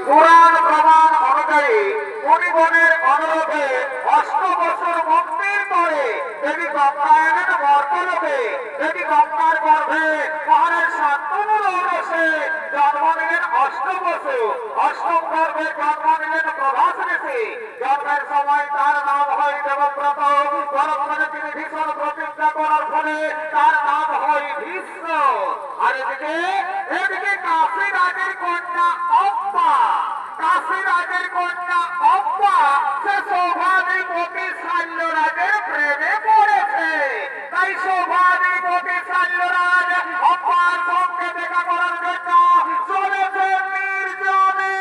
পুরাণ প্রমাণ অনুযায়ী মুনিগণের অনুরোধে 8 বছর মুক্তির পরে দেবী গঙ্গা এলেন মর্তলোকে। দেবী গঙ্গার গর্ভে মহারাজ শান্তনুর ঔরসে জন্ম নিলেন 8 বছর। 8ম গর্ভে জন্ম নিলেন প্রভাস ঋষি। জন্মের সময় তার নাম হয় দেবব্রত। পরক্ষণে তিনি ভীষণ প্রতিজ্ঞা করার ফলে তার নাম হয় ভীষ্ম। আর এদিকে কাশী রাজের কন্যা অম্বা। কাশী রাজের কন্যা অম্বা সে সৌভাগ্যবতী শাল্যরাজের প্রেমে পড়েছে। তাই সৌভাগ্যবতী শাল্যরাজ অম্বার সঙ্গে দেখা করার জন্য চলেছে নির্জনে।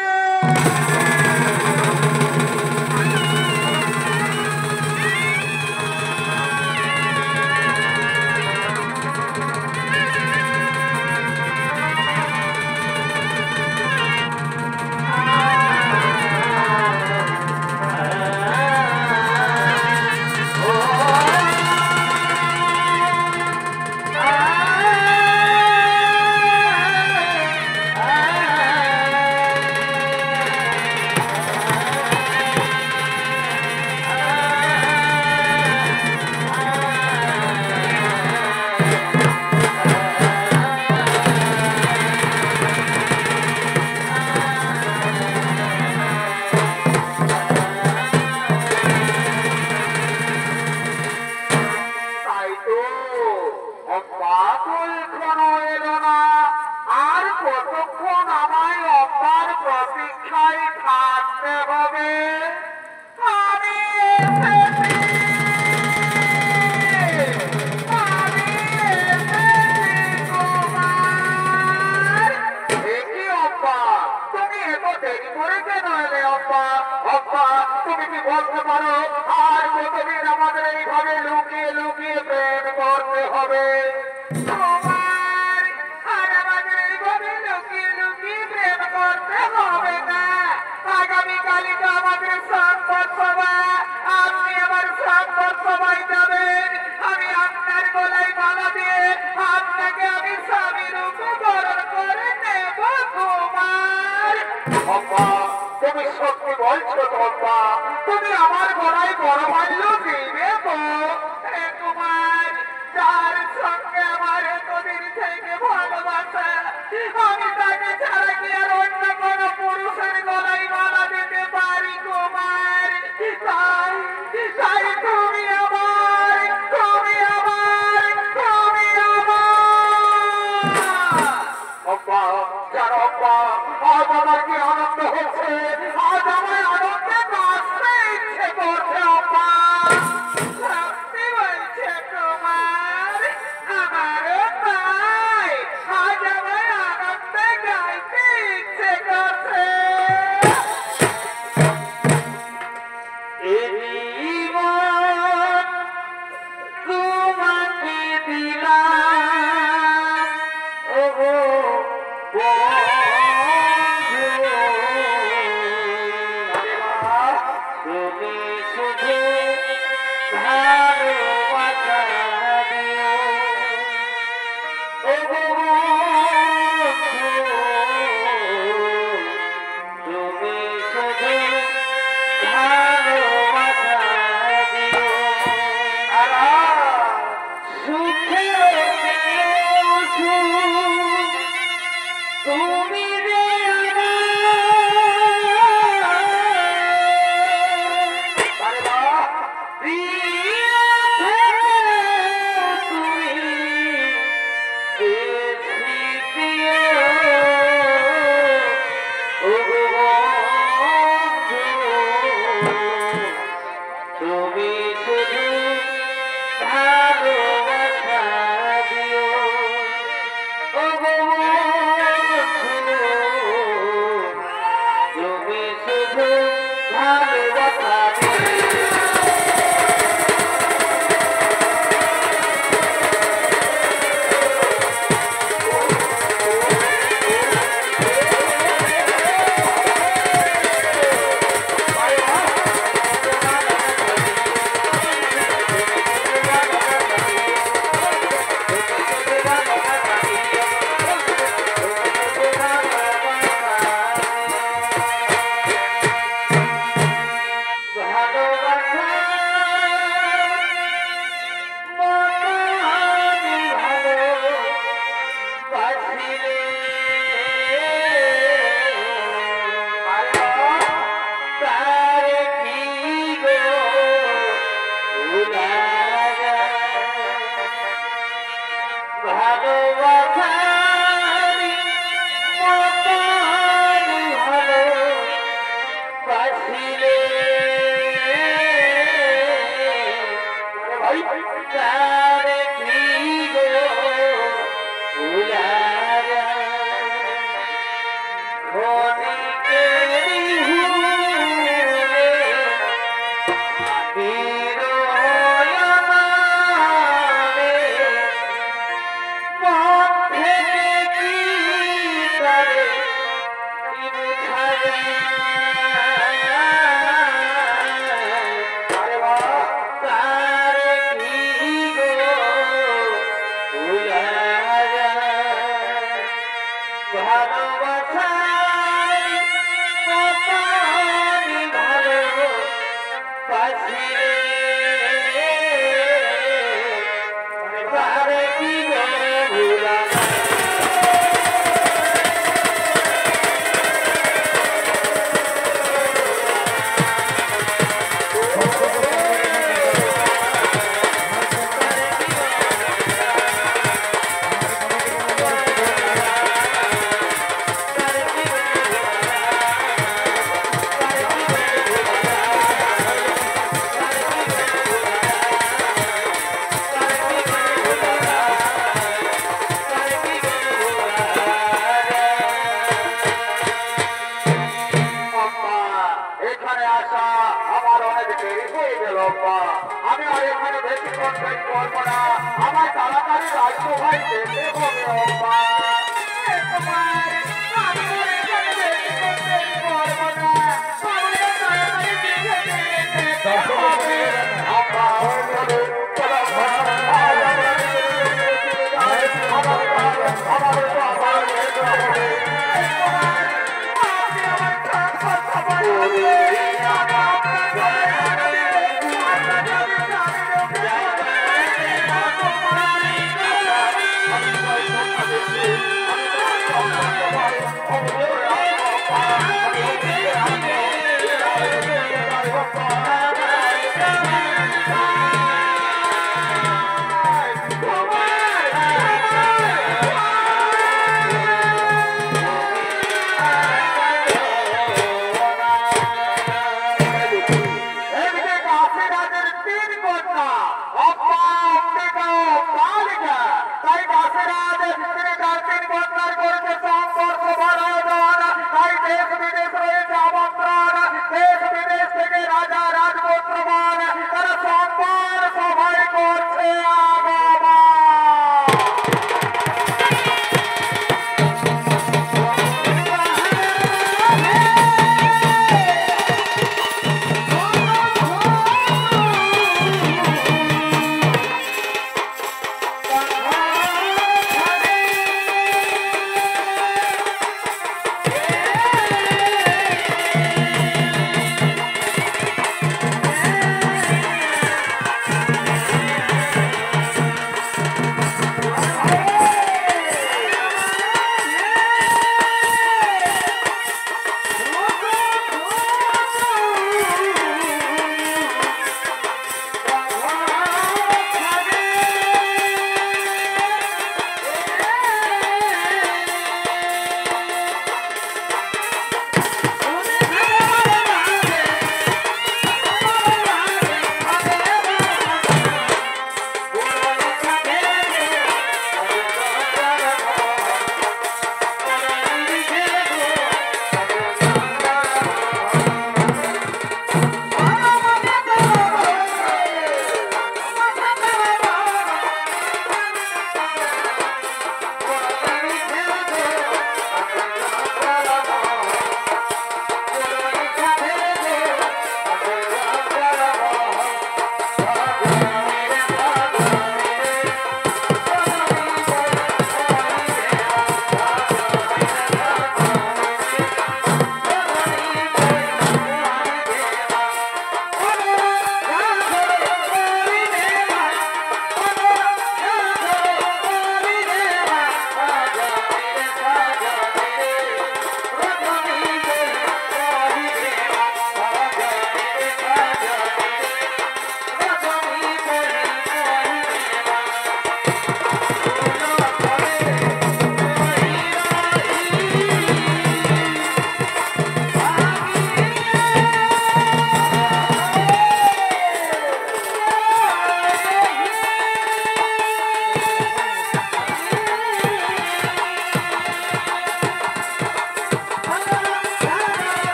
তুমি কি বলতে পারো আর কতদিন আমাদের এইভাবে লুকিয়ে লুকিয়ে প্রেম করতে হবে? আর আমাদের এইভাবে লুকিয়ে লুকিয়ে প্রেম করতে হবে না। আগামীকালই তো আমাদের সংবাদ সভা। আপনি আমার সংবাদ সভায় যাবেন। আমি আপনার গলায় মালা দিয়ে আপনাকে আমি স্বামী রূপে বরণ করে নেব কুমার। তুমি সত্যি বলছো তোমরা? তুমি আমার গলায় বড় মাল্য দিবে তো? কুমার, যার সঙ্গে আমার এতদিন থেকে ভালোবাসা, আমি তাকে ছাড়া কি আর অন্য কোন পুরুষের গলায় মালা দিতে পারি কুমার? তাই তুমি আমার, তুমি আমার, তুমি আমার। যার অব্বা, আজ আমার কি আনন্দ হচ্ছে, আজ আমার আনন্দে নাচতে ইচ্ছে করছে অব্বা। ভাই তারে কি গো উলারা খনিকেরি হুলে বিরহয়নারে মন থেকে কি তারে কি বুঝাবে আরে বাহ তারে কি গো উলারা ভালোবাসার মতনই ভালোবাসি রে তারে কি গো উলারা আম্মা, এখানে আসা আমার অনেক দেরি হয়ে গেল আম্মা। আমি আর এখানে বেশি কনসেন্ট করবো না, আমার তাড়াতাড়ি রাজ্য ভাই যেতে হবে আম্মা। আম্মা, চলো, চলো, আম্মা, আজ আমরা আমাদের তো আবার যেতে হবে। আমি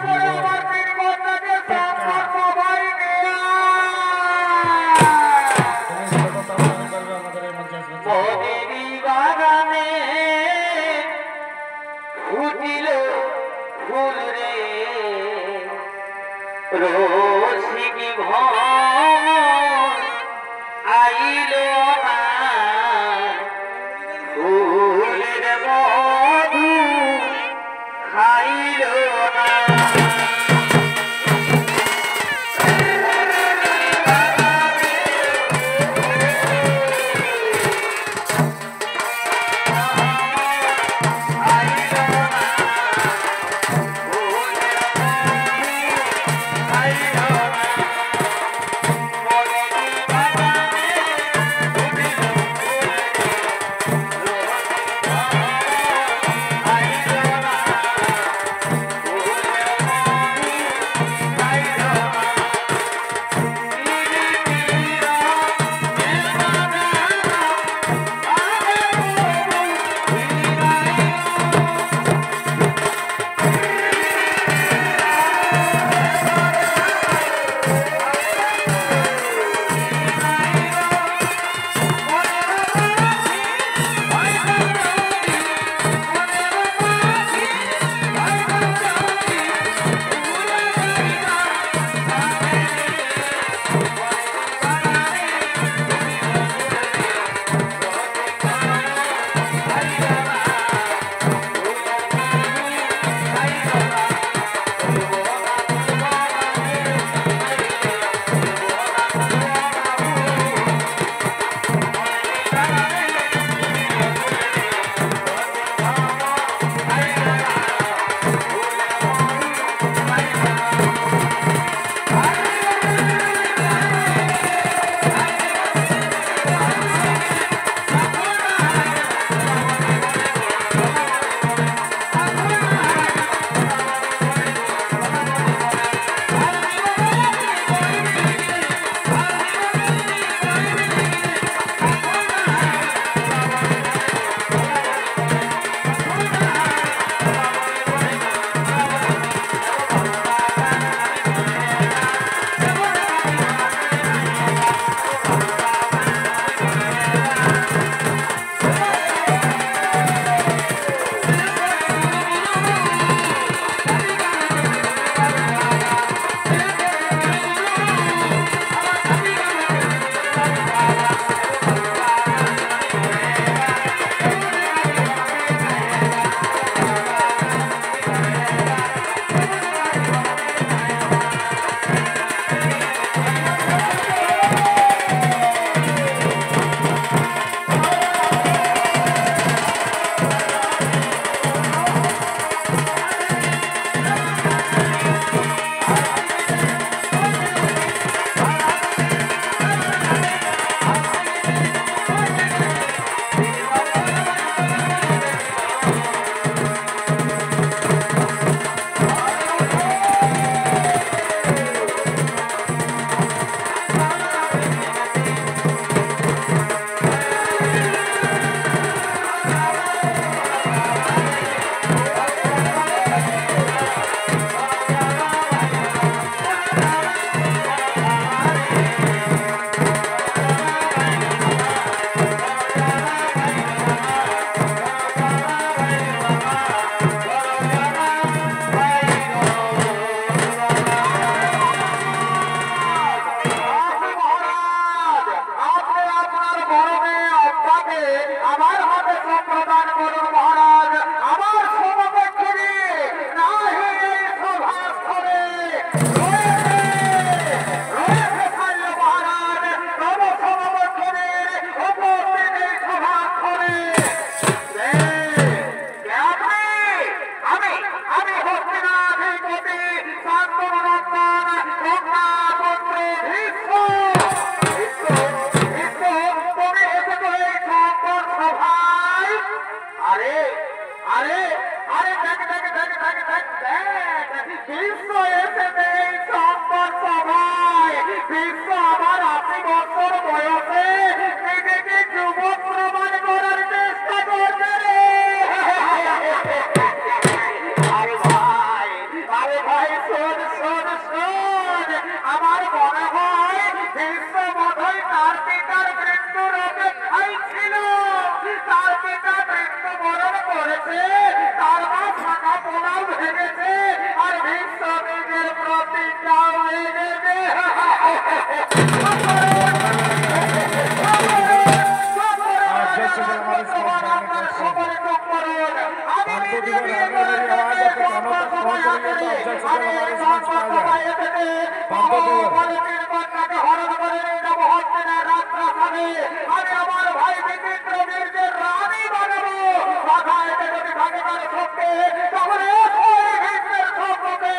করে আমার তিন কন্যাকে সম্মান সবাই নেয়া মনেরই বাগানে ফুটিল ফুল রে রসিক ভ্রমণ আইল না ফুলের মধু খাইল না শোন শোন শোন, আমার মনে হয় বিশ্ব বোধহয় তার পিতার মৃত্যুর অপেক্ষায় ছিল। তার পিতা মৃত্যুবরণ করেছে, তার মা শাখা পোলাও ভেঙেছে, আর বিশ্ব নিজের প্রতিজ্ঞাও ভেঙেছে। আপনার সকলে চোখ করুন। আমি নিজে বিয়ে করে সবাই আসেনি, আমি এই সবাই এসেছে পলিটির কন্যাকে হরণ করে নিয়ে যাবো হস্তিনের রাজপ্রাসাদে। আমি আমার ভাই বিচিত্র বীর্যের রানী বানাবো। বাধা এতে যদি থাকে কারো শক্তি, তাহলে ওই বিশ্বের সম্পর্কে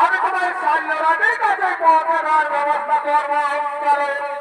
আমি তোমার সাল্যরানের কাছে পৌঁছানোর ব্যবস্থা করবো।